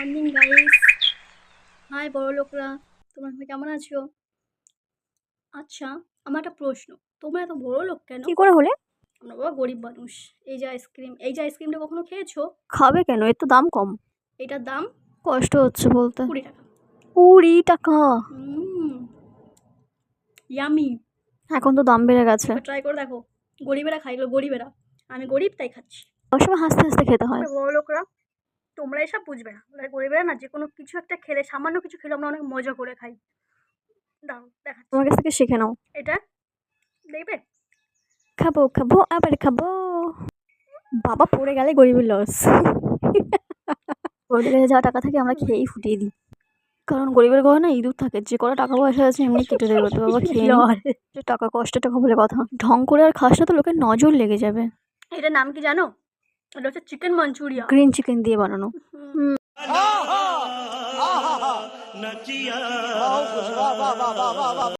Morning guys. High বড় লোকরা, তোমরা সবাই কেমন আছো? আচ্ছা, আমার একটা প্রশ্ন, তোমরা এত বড় লোক কেন? কি করে হলে? আমরা বাবা গরিব মানুষ। এই যে আইসক্রিমটা কখনো খেয়েছো? খাবে কেন? এর তো দাম কম। এটার দাম কষ্ট হচ্ছে বলতে। 20 টাকা। 20 টাকা? ইয়ামি। এখন তো দাম বেড়ে গেছে। ট্রাই করে দেখো। গরিবেরা খাই, এগুলো গরিবেরা। আমি গরিব তাই খাচ্ছি। সবসময় হাসতে হাসতে খেতে হয়। বড় লোকরা তোমরা এসব বুঝবে না। গরিবেরা না যে কোনো কিছু একটা খেলে, সামান্য কিছু খেলে আমরা অনেক মজা করে খাই। দাও দেখাচ্ছি। তোমার কাছ থেকে শিখে নাও। এটা দেখবে? খাবো খাবো আবার খাবো। বাবা পড়ে গেলে গরিবের লস। গরিবের কাছে যাওয়া টাকা থাকে আমরা খেয়েই ফুটিয়ে দিই। কারণ গরিবের ঘরে না ইঁদুর থাকে, যে কটা টাকা পয়সা আছে এমনি কেটে দেবে। তো বাবা খেয়ে নি। টাকা কষ্টের টাকা বলে কথা। ঢং করে আর খাস না তো লোকের নজর লেগে যাবে। এটার নাম কি জানো? এটা হচ্ছে চিকেন মাঞ্চুরিয়া। গ্রিন চিকেন দিয়ে বানানো।